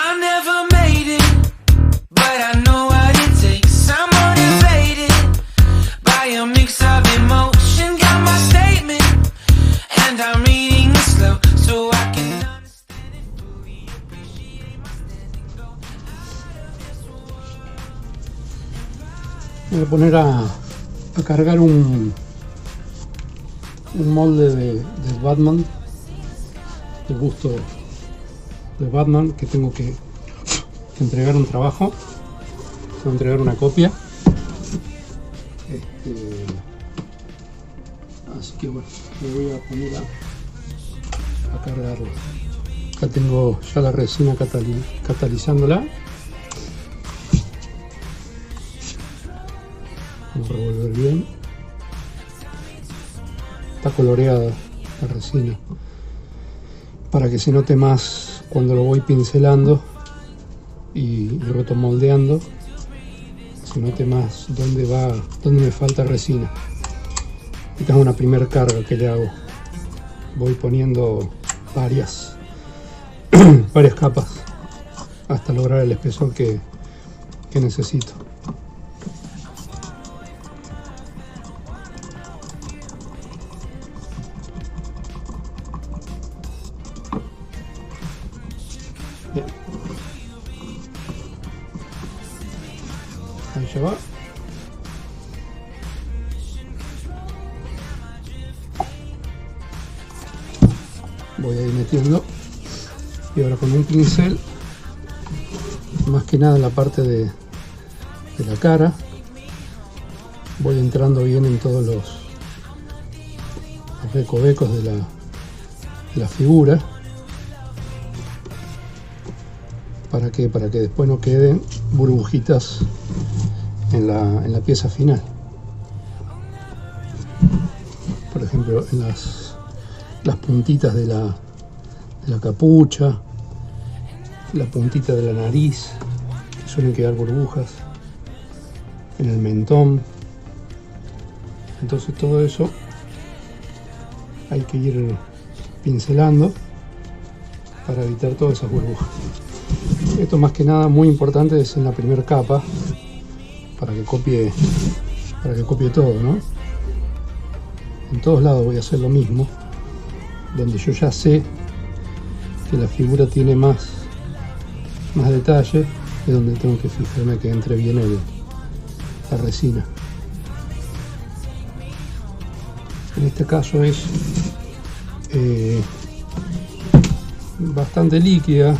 I never made it, but I know what it takes. I'm motivated by a mix of emotion. Got my statement, and I'm reading it slow so I can understand it fully. Appreciate my standing go. Voy a poner a cargar un molde de Batman, el busto de Batman, que tengo que entregar un trabajo, tengo que entregar una copia. Así que bueno, me voy a poner a cargarlo. Acá tengo ya la resina catalizándola. Vamos a revolver bien. Está coloreada la resina para que se note más cuando lo voy pincelando y rotomoldeando, se note más dónde me falta resina. Esta es una primera carga que le hago. Voy poniendo varias capas hasta lograr el espesor que necesito. Bien. Ahí ya va. Voy a ir metiendo, y ahora con un pincel, más que nada en la parte de la cara, voy entrando bien en todos los recovecos de la figura. ¿Para qué? Para que después no queden burbujitas en la pieza final. Por ejemplo, en las puntitas de la capucha, la puntita de la nariz, suelen quedar burbujas, en el mentón. Entonces todo eso hay que ir pincelando para evitar todas esas burbujas. Esto más que nada muy importante es en la primera capa, para que copie todo, ¿no? En todos lados voy a hacer lo mismo. Donde yo ya sé que la figura tiene más detalle, es donde tengo que fijarme que entre bien la resina. En este caso es bastante líquida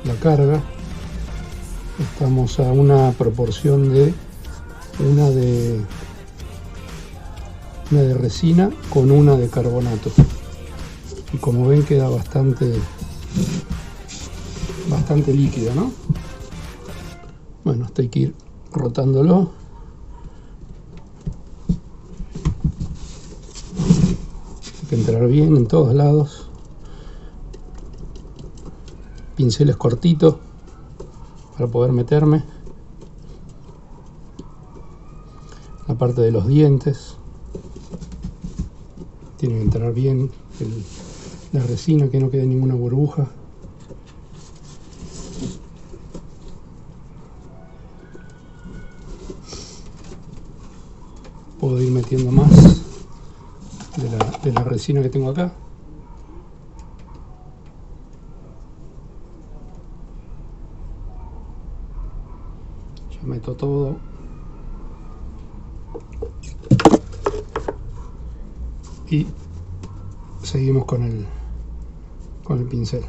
la carga. Estamos a una proporción de una de resina con una de carbonato. Y como ven, queda bastante líquida, ¿no? Bueno, hasta hay que ir rotándolo. Hay que entrar bien en todos lados. Pinceles cortitos para poder meterme. La parte de los dientes tiene que entrar bien la resina, que no quede ninguna burbuja. Puedo ir metiendo más de la resina que tengo acá. Ya meto todo. Y seguimos con el pincel.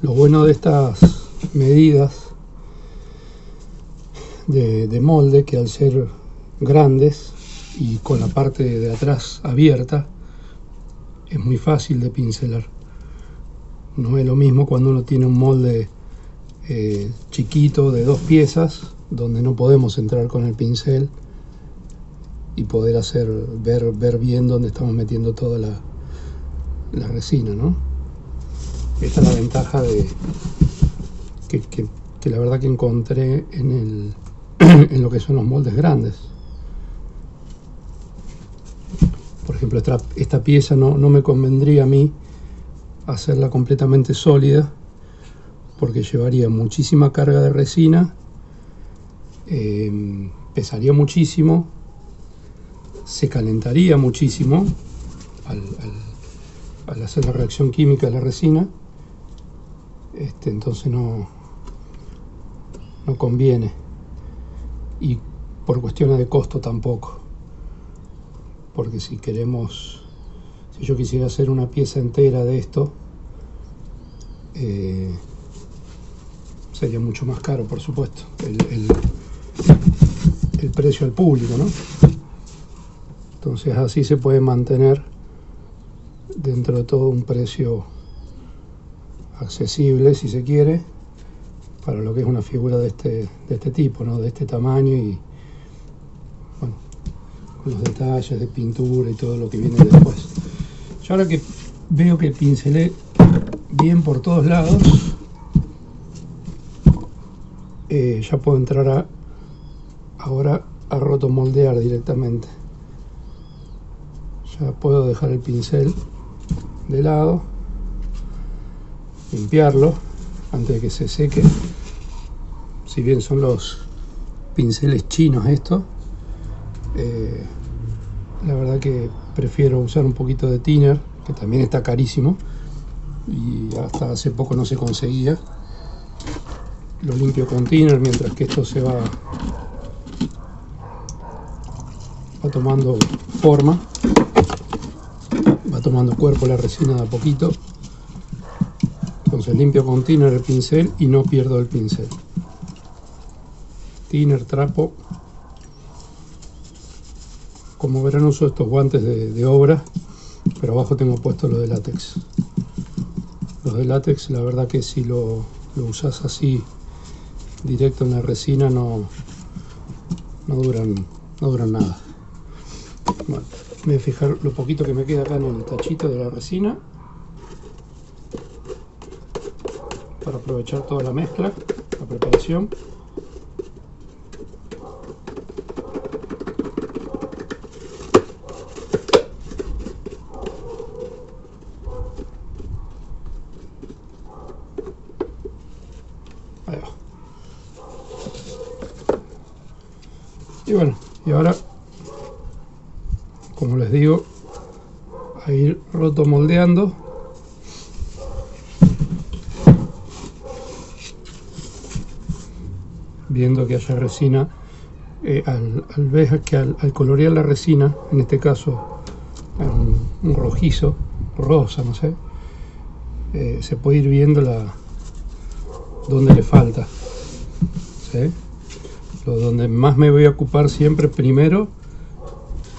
Lo bueno de estas medidas de molde, que al ser grandes y con la parte de atrás abierta, es muy fácil de pincelar. No es lo mismo cuando uno tiene un molde chiquito de 2 piezas, donde no podemos entrar con el pincel y poder ver bien dónde estamos metiendo toda la resina, ¿no? Esta es la ventaja de que la verdad que encontré en lo que son los moldes grandes. Por ejemplo, esta pieza no me convendría a mí hacerla completamente sólida, porque llevaría muchísima carga de resina, pesaría muchísimo, se calentaría muchísimo al hacer la reacción química de la resina. Entonces no conviene, y por cuestiones de costo tampoco, porque si yo quisiera hacer una pieza entera de esto, sería mucho más caro, por supuesto, el precio al público, ¿no? Entonces así se puede mantener dentro de todo un precio accesible, si se quiere, para lo que es una figura de este tipo, ¿no? De este tamaño, y bueno, con los detalles de pintura y todo lo que viene después. Yo ahora que veo que pincelé bien por todos lados, ya puedo entrar ahora a rotomoldear directamente. Ya puedo dejar el pincel de lado, limpiarlo antes de que se seque. Si bien son los pinceles chinos estos, la verdad que prefiero usar un poquito de thinner, que también está carísimo y hasta hace poco no se conseguía. Lo limpio con thinner mientras que esto se va tomando forma, va tomando cuerpo la resina de a poquito. Entonces limpio con thinner el pincel y no pierdo el pincel. Thinner, trapo. Como verán, uso estos guantes de obra, pero abajo tengo puesto los de látex. Los de látex, la verdad que si lo usas así directo en la resina no duran nada. Bueno, voy a fijar lo poquito que me queda acá en el tachito de la resina para aprovechar toda la mezcla, la preparación. Ahí va. Y bueno, y ahora, como les digo, a ir rotomoldeando. Viendo que haya resina, al colorear la resina, en este caso un rojizo, rosa, no sé, se puede ir viendo donde le falta, ¿sí? Donde más me voy a ocupar siempre primero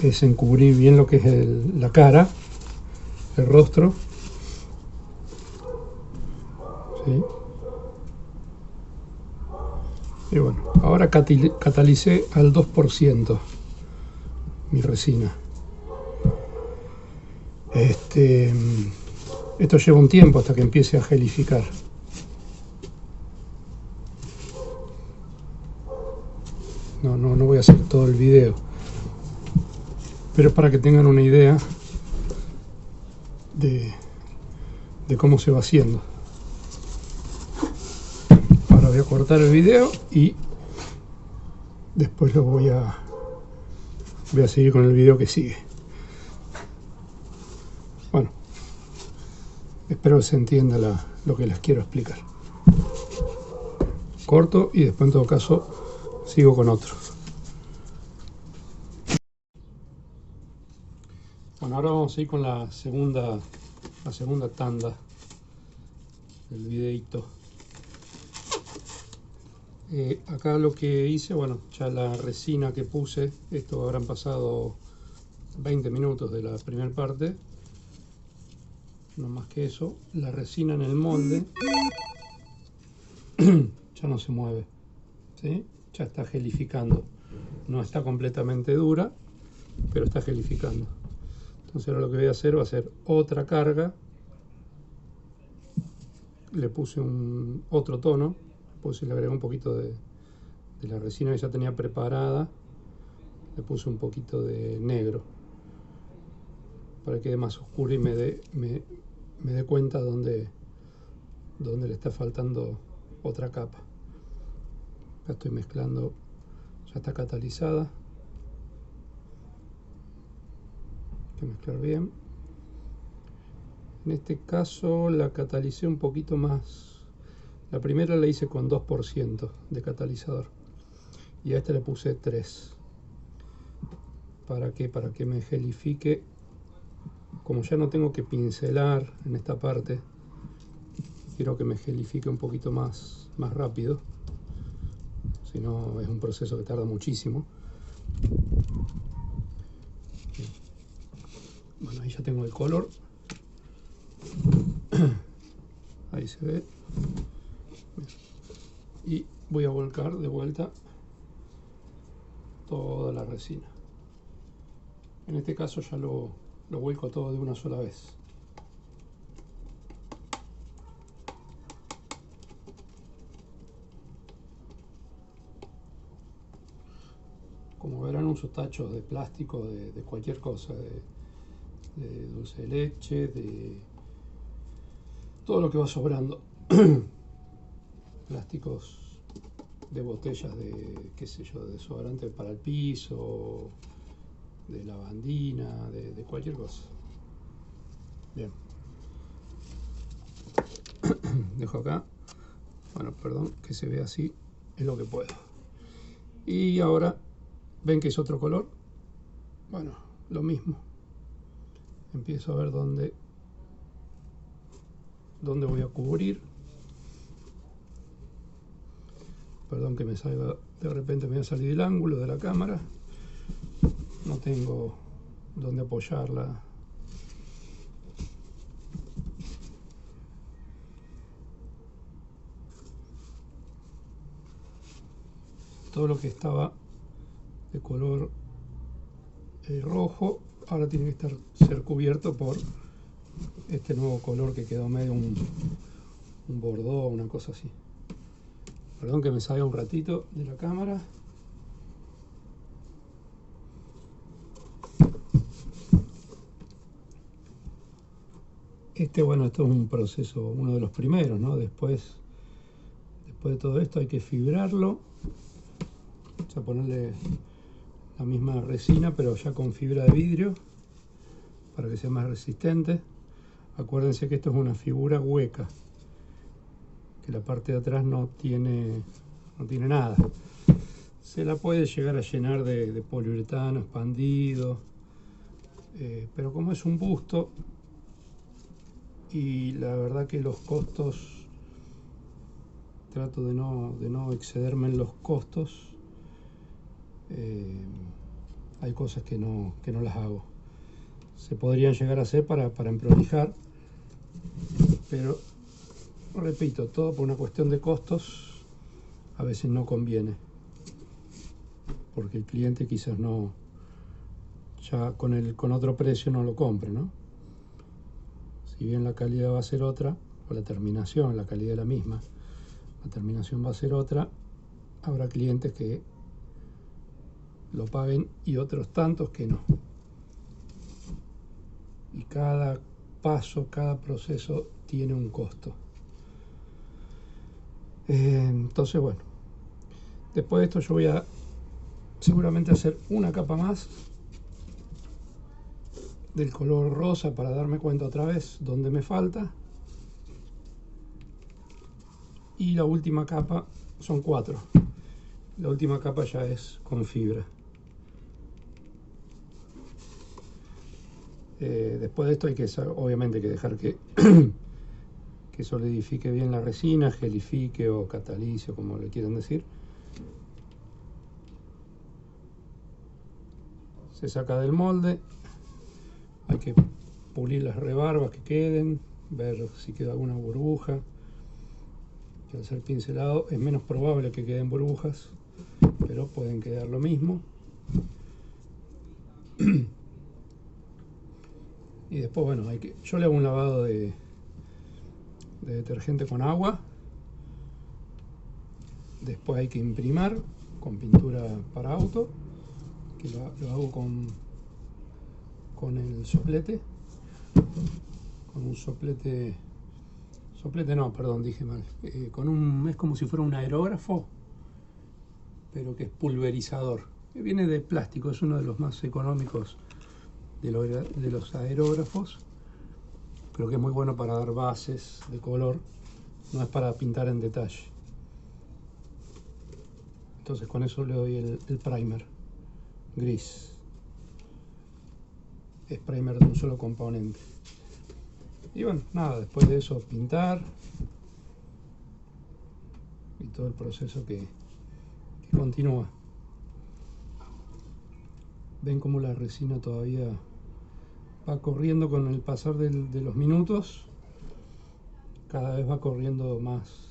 es en cubrir bien lo que es la cara, el rostro, ¿sí? Y bueno, ahora catalicé al 2% mi resina. Esto lleva un tiempo hasta que empiece a gelificar. No voy a hacer todo el video, pero para que tengan una idea de cómo se va haciendo. Ahora voy a cortar el video y después voy a seguir con el video que sigue. Bueno, espero que se entienda lo que les quiero explicar. Corto y después en todo caso sigo con otro. Bueno, ahora vamos a ir con la segunda tanda del videito. Acá lo que hice, bueno, ya la resina que puse, esto habrán pasado 20 minutos de la primera parte. No más que eso, la resina en el molde ya no se mueve, ¿sí? Ya está gelificando. No está completamente dura, pero está gelificando. Entonces ahora lo que voy a hacer va a ser otra carga. Le puse otro tono, le agregué un poquito de la resina que ya tenía preparada. Le puse un poquito de negro para que quede más oscuro y me dé cuenta dónde le está faltando otra capa. La estoy mezclando, ya está catalizada. Hay que mezclar bien. En este caso la catalicé un poquito más. La primera la hice con 2% de catalizador y a esta le puse 3. ¿Para qué? Para que me gelifique. Como ya no tengo que pincelar en esta parte, quiero que me gelifique un poquito más rápido. Si no, es un proceso que tarda muchísimo. Bueno, ahí ya tengo el color. Ahí se ve. Y voy a volcar de vuelta toda la resina. En este caso ya lo vuelco todo de una sola vez. Como verán, uso tachos de plástico de cualquier cosa, de dulce de leche, de todo lo que va sobrando. Plásticos de botellas de, qué sé yo, de desodorante para el piso, de lavandina, de cualquier cosa. Bien. Dejo acá. Bueno, perdón, que se vea así, es lo que puedo. Y ahora, ¿ven que es otro color? Bueno, lo mismo. Empiezo a ver dónde voy a cubrir. Perdón que me salga, de repente me va a salir el ángulo de la cámara. No tengo dónde apoyarla. Todo lo que estaba de color rojo ahora tiene que ser cubierto por este nuevo color que quedó medio un bordó, una cosa así. Perdón que me salga un ratito de la cámara. Bueno, esto es un proceso, uno de los primeros, ¿no? Después de todo esto hay que fibrarlo. Vamos a ponerle la misma resina, pero ya con fibra de vidrio, para que sea más resistente. Acuérdense que esto es una figura hueca, que la parte de atrás no tiene nada. Se la puede llegar a llenar de poliuretano expandido, pero como es un busto, y la verdad que los costos, trato de no excederme en los costos, hay cosas que no las hago. Se podrían llegar a hacer para emprolijar, pero repito, todo por una cuestión de costos a veces no conviene, porque el cliente quizás no, ya con otro precio no lo compre, ¿no? Si bien la calidad va a ser otra, o la terminación, la calidad es la misma, la terminación va a ser otra, habrá clientes que lo paguen y otros tantos que no. Y cada paso, cada proceso tiene un costo. Entonces, bueno, después de esto yo voy a seguramente hacer una capa más del color rosa para darme cuenta otra vez dónde me falta. Y la última capa, son 4. La última capa ya es con fibra. Después de esto hay que, obviamente, que dejar que solidifique bien la resina, gelifique o catalice, como le quieran decir. Se saca del molde, hay que pulir las rebarbas que queden, ver si queda alguna burbuja, que al ser pincelado es menos probable que queden burbujas, pero pueden quedar lo mismo. Y después, bueno, yo le hago un lavado de detergente con agua. Después hay que imprimar con pintura para auto, que lo hago con el soplete, con un soplete no, perdón, dije mal, es como si fuera un aerógrafo, pero que es pulverizador, que viene de plástico, es uno de los más económicos de los aerógrafos. Creo que es muy bueno para dar bases de color, no es para pintar en detalle. Entonces con eso le doy el primer gris. Es primer de un solo componente. Y bueno, nada, después de eso pintar y todo el proceso que continúa. Ven como la resina todavía va corriendo con el pasar de los minutos. Cada vez va corriendo más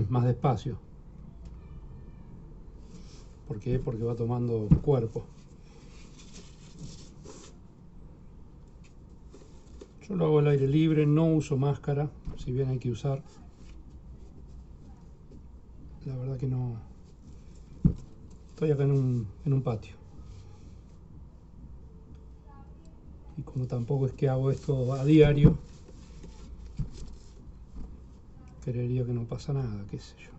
más despacio. ¿Por qué? Porque va tomando cuerpo. Yo lo hago al aire libre, no uso máscara, si bien hay que usar. La verdad que no. Estoy acá en un patio. Y como tampoco es que hago esto a diario, creería que no pasa nada, qué sé yo.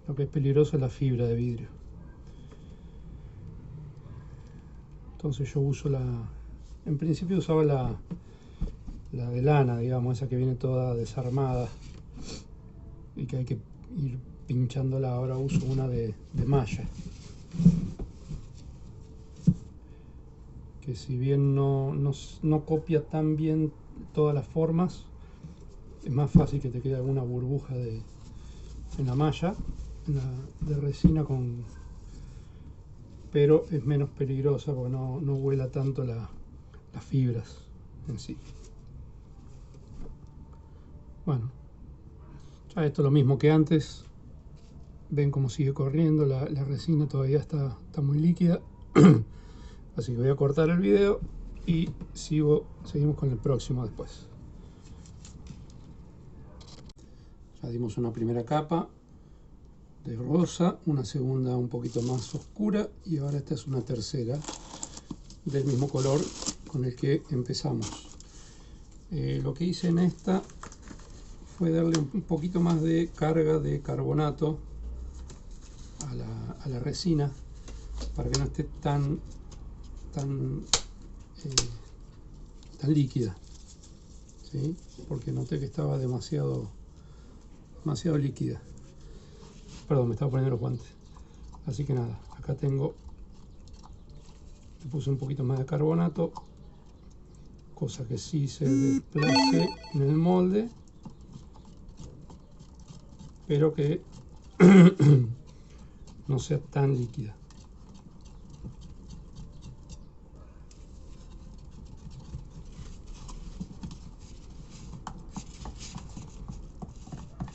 Lo que es peligroso es la fibra de vidrio. Entonces yo uso en principio usaba la de lana, digamos, esa que viene toda desarmada y que hay que ir pinchándola. Ahora uso una de malla, que si bien no copia tan bien todas las formas, es más fácil que te quede alguna burbuja en la malla, de resina, pero es menos peligrosa porque no vuela tanto las fibras en sí. Bueno, ya esto es lo mismo que antes. Ven cómo sigue corriendo, la resina todavía está muy líquida. Así que voy a cortar el video y seguimos con el próximo después. Ya dimos una primera capa de rosa, una segunda un poquito más oscura y ahora esta es una tercera del mismo color con el que empezamos. Lo que hice en esta fue darle un poquito más de carga de carbonato a la resina para que no esté tan líquida, ¿sí? Porque noté que estaba demasiado líquida. Perdón, me estaba poniendo los guantes. Así que nada, acá le puse un poquito más de carbonato, cosa que sí se desplace en el molde, pero que no sea tan líquida.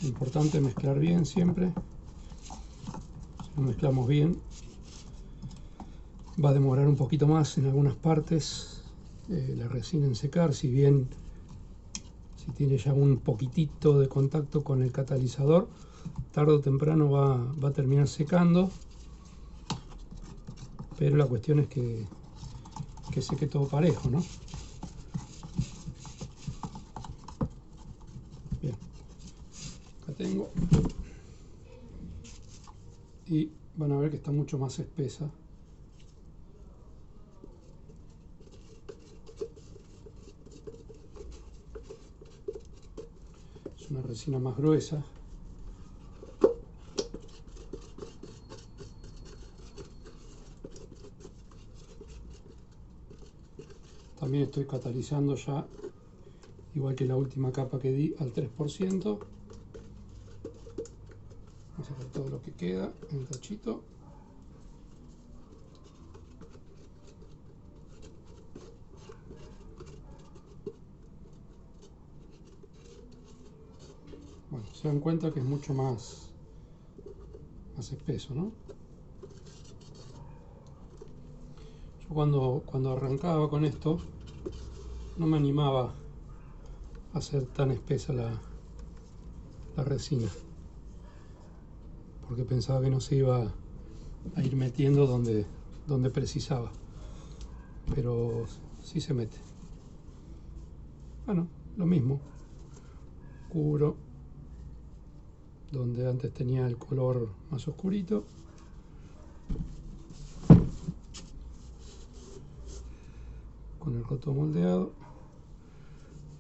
Importante mezclar bien siempre. Si no mezclamos bien, va a demorar un poquito más en algunas partes la resina en secar. Si tiene ya un poquitito de contacto con el catalizador, tarde o temprano va a terminar secando. Pero la cuestión es que seque todo parejo, ¿no? Bien, acá tengo. Y van a ver que está mucho más espesa. Es una resina más gruesa. También estoy catalizando ya, igual que la última capa que di, al 3%. Vamos a sacar todo lo que queda en el tachito. Se dan cuenta que es mucho más espeso, ¿no? Yo cuando arrancaba con esto no me animaba a hacer tan espesa la resina, porque pensaba que no se iba a ir metiendo donde precisaba, pero sí se mete. Bueno, lo mismo, cubro donde antes tenía el color más oscurito, con el rotomoldeado.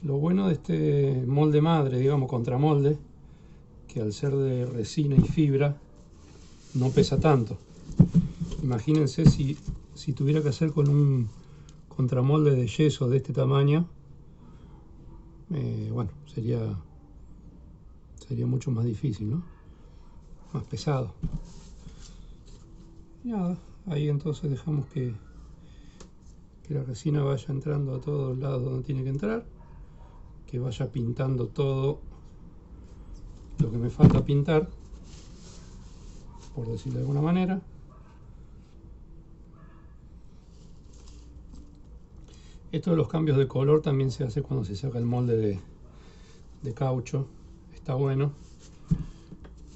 Lo bueno de este molde madre, digamos contramolde, que al ser de resina y fibra no pesa tanto. Imagínense si tuviera que hacer con un contramolde de yeso de este tamaño, bueno, sería mucho más difícil, ¿no? Más pesado. Y nada, ahí entonces dejamos que la resina vaya entrando a todos los lados donde tiene que entrar, que vaya pintando todo lo que me falta pintar, por decirlo de alguna manera. Esto de los cambios de color también se hace cuando se saca el molde de caucho. Está bueno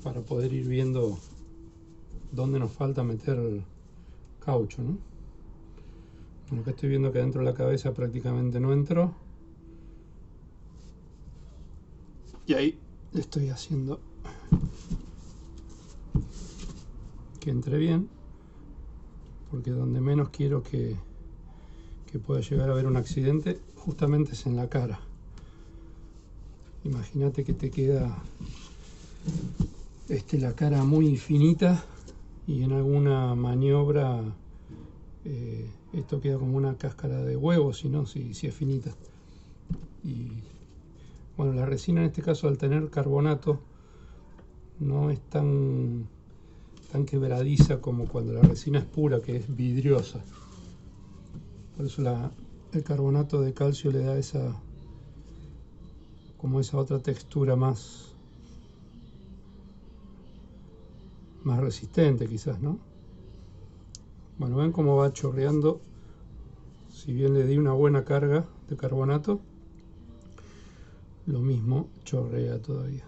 para poder ir viendo dónde nos falta meter caucho, ¿no? Bueno, que estoy viendo que dentro de la cabeza prácticamente no entró. Y ahí le estoy haciendo que entre bien, porque donde menos quiero que pueda llegar a haber un accidente justamente es en la cara. Imagínate que te queda la cara muy finita y en alguna maniobra esto queda como una cáscara de huevo, si es finita. Y bueno, la resina en este caso, al tener carbonato, no es tan quebradiza como cuando la resina es pura, que es vidriosa. Por eso el carbonato de calcio le da esa otra textura más resistente quizás, ¿no? Bueno, ven cómo va chorreando. Si bien le di una buena carga de carbonato, lo mismo chorrea todavía.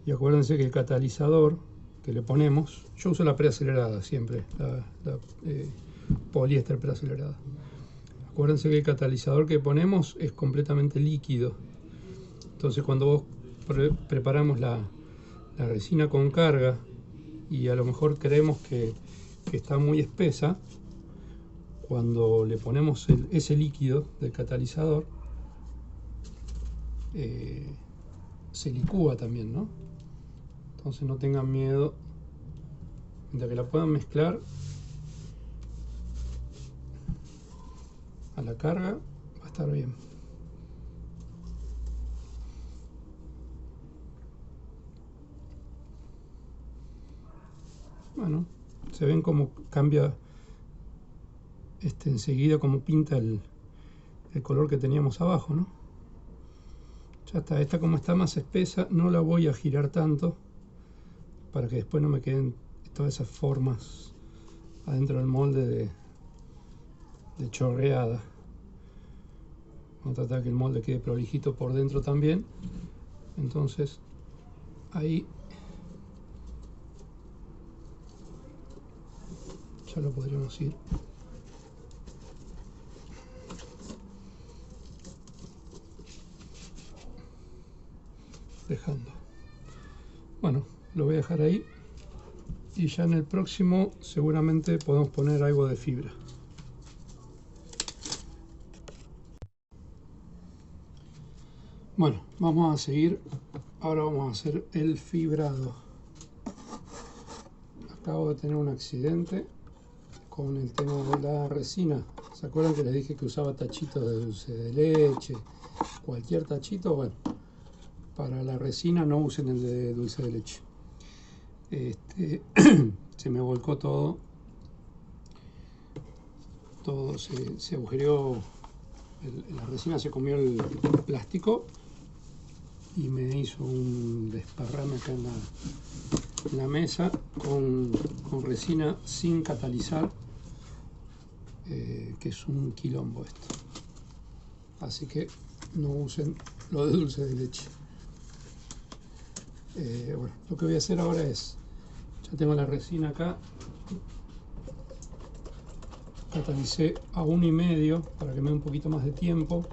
Y acuérdense que el catalizador que le ponemos, yo uso la preacelerada siempre, la poliéster preacelerada. Acuérdense que el catalizador que ponemos es completamente líquido. Entonces cuando vos preparamos la resina con carga y a lo mejor creemos que está muy espesa, cuando le ponemos ese líquido del catalizador, se licúa también, ¿no? Entonces no tengan miedo, mientras que la puedan mezclar a la carga, va a estar bien. Bueno, se ven cómo cambia enseguida, cómo pinta el color que teníamos abajo, ¿no? Ya está, esta como está más espesa, no la voy a girar tanto para que después no me queden todas esas formas adentro del molde de chorreada. Vamos a tratar que el molde quede prolijito por dentro también. Entonces ahí ya lo podríamos ir dejando. Bueno, lo voy a dejar ahí y ya en el próximo seguramente podemos poner algo de fibra. Bueno, vamos a seguir. Ahora vamos a hacer el fibrado. Acabo de tener un accidente con el tema de la resina. ¿Se acuerdan que les dije que usaba tachitos de dulce de leche? Cualquier tachito, bueno, para la resina no usen el de dulce de leche. Se me volcó todo se agujereó, la resina se comió el plástico y me hizo un desparrame acá en la mesa con resina sin catalizar, que es un quilombo esto. Así que no usen lo de dulce de leche. Bueno, lo que voy a hacer ahora es, ya tengo la resina acá, catalicé a 1,5 para que me dé un poquito más de tiempo,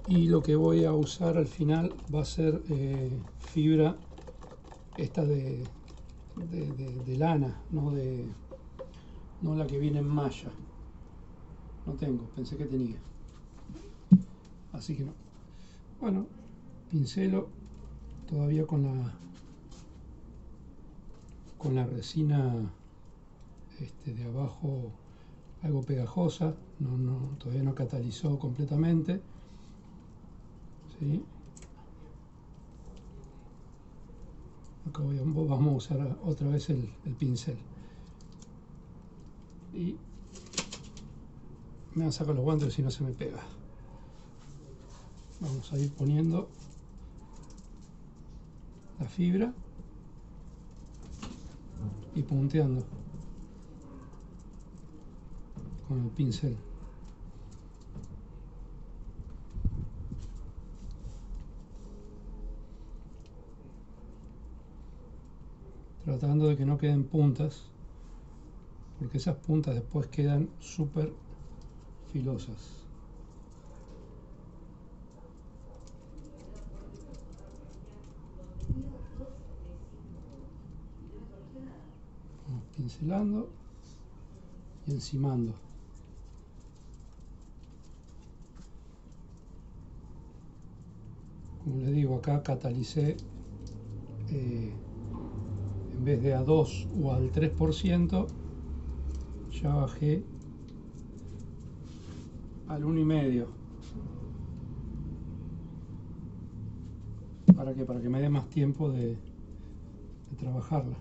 y lo que voy a usar al final va a ser fibra esta de lana, no la que viene en malla. No tengo, pensé que tenía, así que no. Bueno, pincelo todavía con la resina de abajo algo pegajosa, todavía no catalizó completamente, ¿sí? Acá vamos a usar otra vez el pincel y me voy a sacar los guantes si no se me pega. Vamos a ir poniendo la fibra y punteando con el pincel. Tratando de que no queden puntas, porque esas puntas después quedan súper filosas. Vamos pincelando y encimando. Como les digo, acá catalicé en vez de a 2 o al 3%, ya bajé al 1,5. ¿Para qué? Para que me dé más tiempo de trabajarla.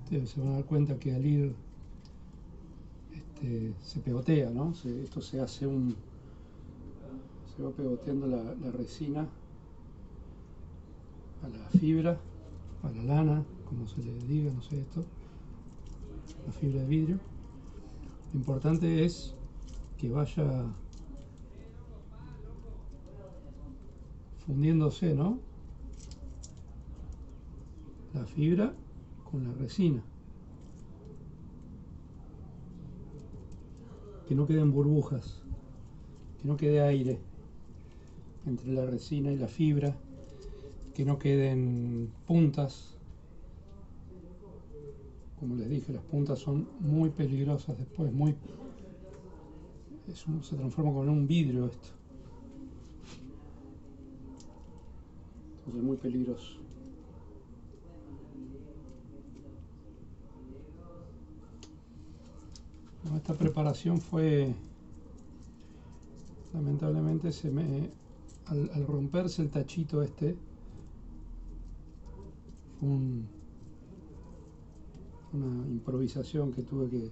Ustedes se van a dar cuenta que al ir se pegotea, ¿no? Esto se hace se va pegoteando la resina a la fibra, a la lana, como se le diga, no sé esto, la fibra de vidrio. Lo importante es que vaya fundiéndose, ¿no? La fibra con la resina. Que no queden burbujas, que no quede aire entre la resina y la fibra, que no queden puntas. Como les dije, las puntas son muy peligrosas después, se transforma como en un vidrio esto. Entonces es muy peligroso. Bueno, esta preparación fue, lamentablemente, al romperse el tachito fue una improvisación que tuve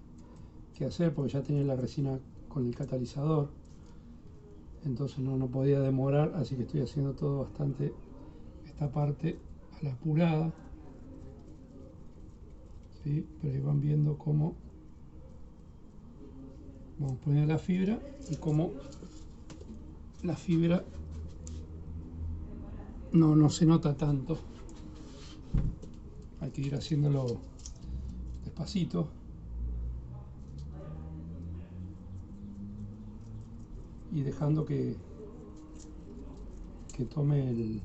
que hacer, porque ya tenía la resina con el catalizador, entonces no podía demorar, así que estoy haciendo todo bastante, esta parte a la apurada, ¿sí? Pero ahí van viendo cómo vamos poniendo la fibra y cómo la fibra no se nota tanto. Hay que ir haciéndolo despacito. Y dejando que tome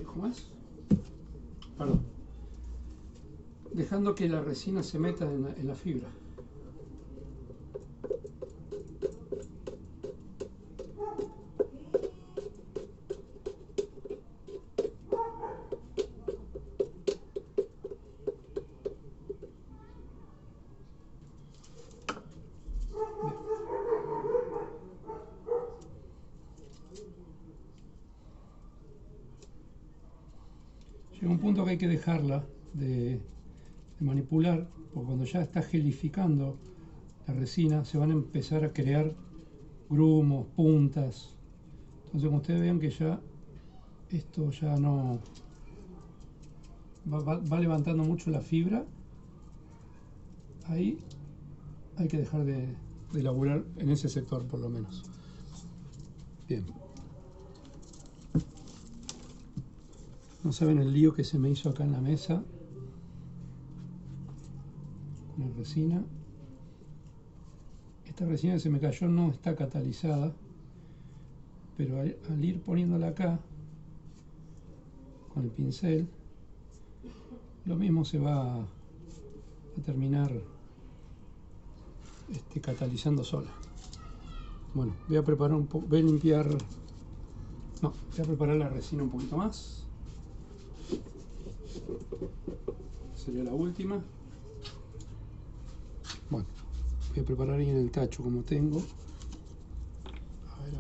¿cómo es? Perdón. Dejando que la resina se meta en la fibra. punto que hay que dejarla de manipular, porque cuando ya está gelificando la resina se van a empezar a crear grumos, puntas. Entonces como ustedes vean que ya esto ya no va levantando mucho la fibra, ahí hay que dejar de laburar en ese sector por lo menos. Bien. No saben el lío que se me hizo acá en la mesa con la resina. Esta resina que se me cayó no está catalizada, pero al ir poniéndola acá con el pincel, lo mismo se va a terminar catalizando sola. Bueno, voy a preparar un poco, voy a limpiar, no, voy a preparar la resina un poquito más. Sería la última. Bueno, voy a preparar ahí en el tacho como tengo. A ver.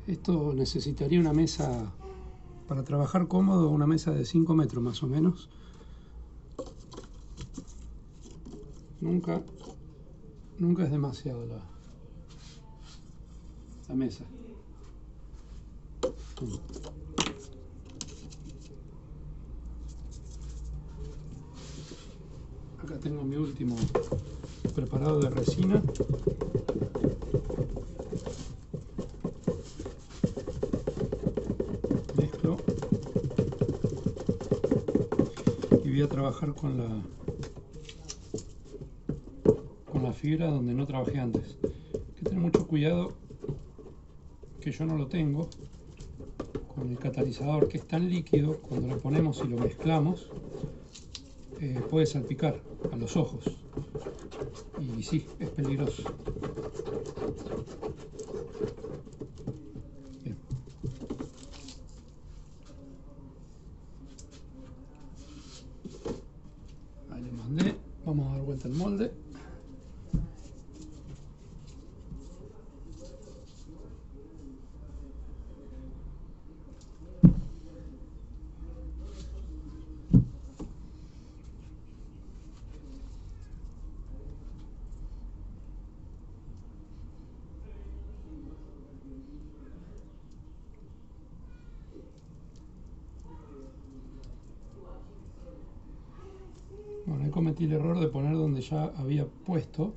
Esto necesitaría una mesa para trabajar cómodo, una mesa de 5 metros más o menos. Nunca es demasiado la mesa. Acá tengo mi último preparado de resina. Mezclo y voy a trabajar con la fibra donde no trabajé antes. Hay que tener mucho cuidado, que yo no lo tengo, con el catalizador, que es tan líquido. Cuando lo ponemos y lo mezclamos, puede salpicar a los ojos y sí, es peligroso. Bien. Ahí le mandé. Vamos a dar vuelta al molde. Bueno, ahí cometí el error de poner donde ya había puesto,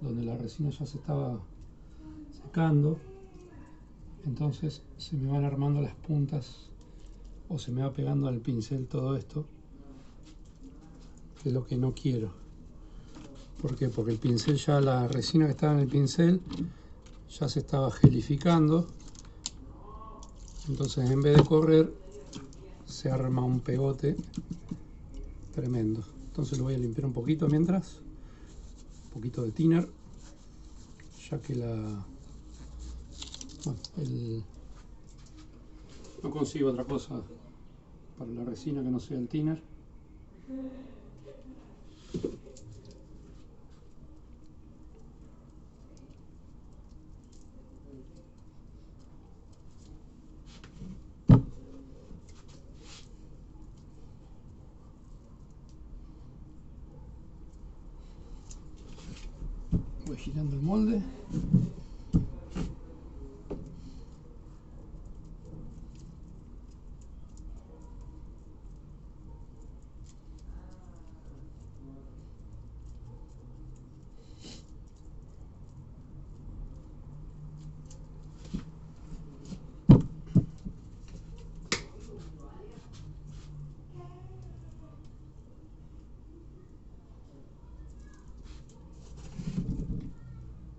donde la resina ya se estaba secando. Entonces se me van armando las puntas o se me va pegando al pincel todo esto, que es lo que no quiero. ¿Por qué? Porque el pincel ya, la resina que estaba en el pincel ya se estaba gelificando. Entonces en vez de correr se arma un pegote tremendo. Entonces lo voy a limpiar un poquito mientras, un poquito de thinner, ya que no consigo otra cosa para la resina que no sea el thinner. Voy girando el molde.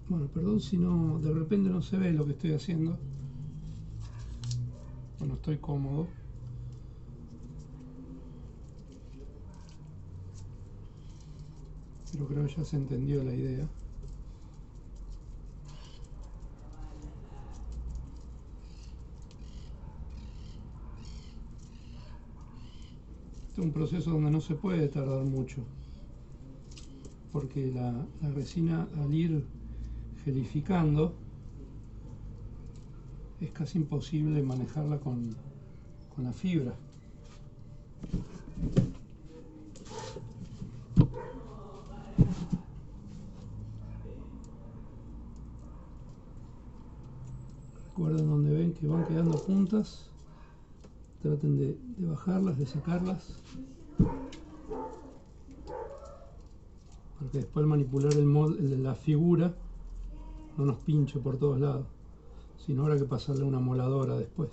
Bueno, perdón si no, de repente no se ve lo que estoy haciendo. Bueno, estoy cómodo. Pero creo que ya se entendió la idea. Este es un proceso donde no se puede tardar mucho, porque la resina, al ir gelificando, es casi imposible manejarla con con la fibra. Recuerden, donde ven que van quedando puntas, traten de bajarlas, de sacarlas, porque después al manipular el molde, la figura, no nos pinche por todos lados, sino habrá que pasarle una moladora después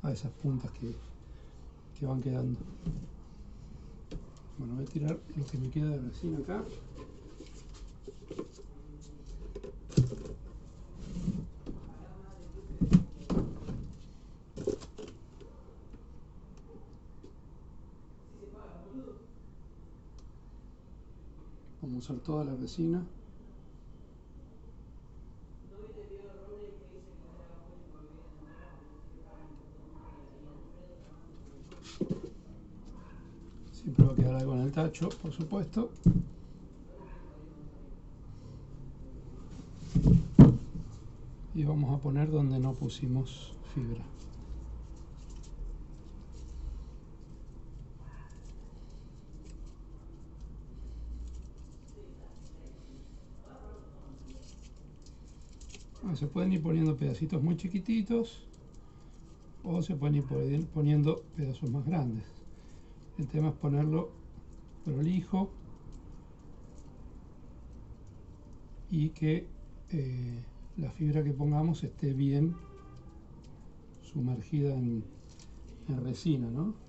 a esas puntas que van quedando. Bueno, voy a tirar lo que me queda de resina acá. Vamos a usar toda la resina. Siempre va a quedar algo en el tacho, por supuesto. Y vamos a poner donde no pusimos fibra. Se pueden ir poniendo pedacitos muy chiquititos o se pueden ir poniendo pedazos más grandes. El tema es ponerlo prolijo y que la fibra que pongamos esté bien sumergida en resina, ¿no?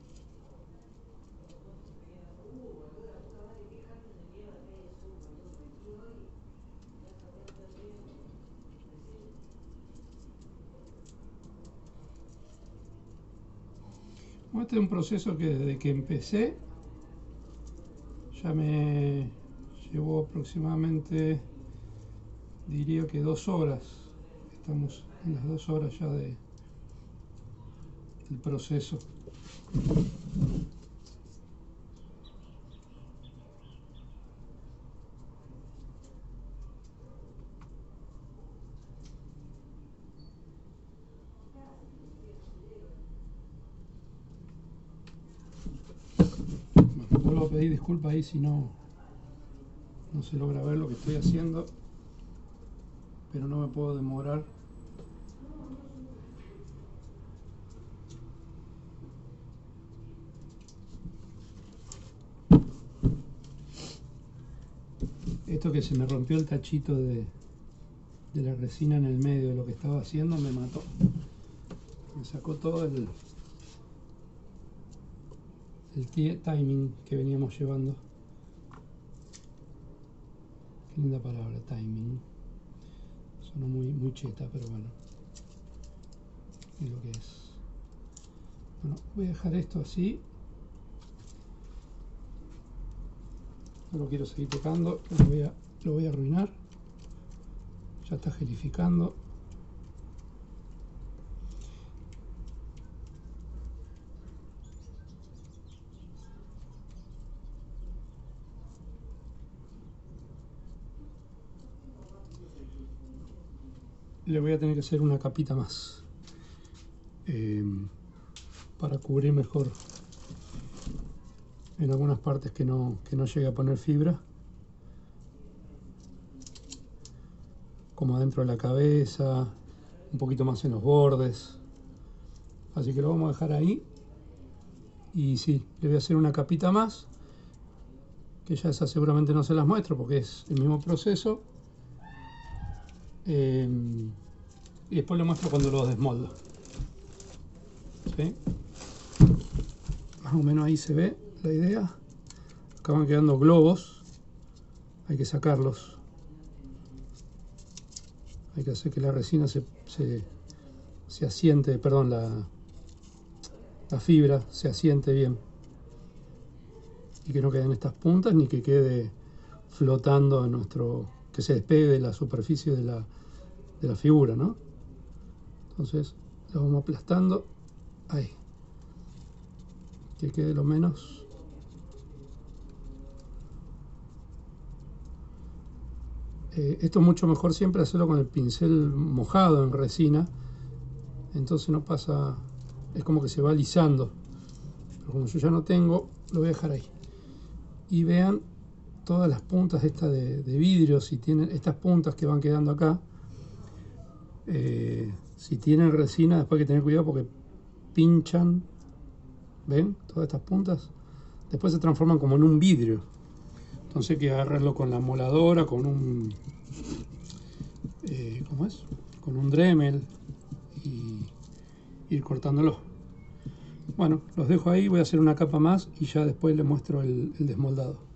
Este es un proceso que desde que empecé ya me llevó aproximadamente, diría que 2 horas. Estamos en las 2 horas ya del proceso. Vuelvo a pedir disculpas ahí si no se logra ver lo que estoy haciendo, pero no me puedo demorar. Esto que se me rompió el tachito de la resina en el medio de lo que estaba haciendo me mató. Me sacó todo el timing que veníamos llevando. Qué linda palabra, timing. Sonó muy cheta, pero bueno, es lo que es. Bueno, voy a dejar esto así. No lo quiero seguir tocando, lo voy a arruinar. Ya está gelificando. Le voy a tener que hacer una capita más para cubrir mejor en algunas partes que no llegue a poner fibra, como adentro de la cabeza, un poquito más en los bordes. Así que lo vamos a dejar ahí. Y sí, le voy a hacer una capita más, que ya esa seguramente no se las muestro porque es el mismo proceso. Y después lo muestro cuando lo desmoldo. ¿Sí? Más o menos ahí se ve la idea. Acá van quedando globos. Hay que sacarlos. Hay que hacer que la resina se asiente, perdón, la fibra se asiente bien. Y que no queden estas puntas ni que quede flotando en que se despegue de la superficie de la figura, ¿no? Entonces lo vamos aplastando ahí, que quede lo menos. Esto es mucho mejor siempre hacerlo con el pincel mojado en resina, entonces no pasa, es como que se va alisando. Pero como yo ya no tengo, lo voy a dejar ahí. Y vean todas las puntas estas de vidrio, si tienen estas puntas que van quedando acá. Si tienen resina, después hay que tener cuidado porque pinchan. ¿Ven? Todas estas puntas. Después se transforman como en un vidrio. Entonces hay que agarrarlo con la moladora, con un... ¿cómo es? Con un Dremel y ir cortándolo. Bueno, los dejo ahí, voy a hacer una capa más y ya después les muestro el desmoldado.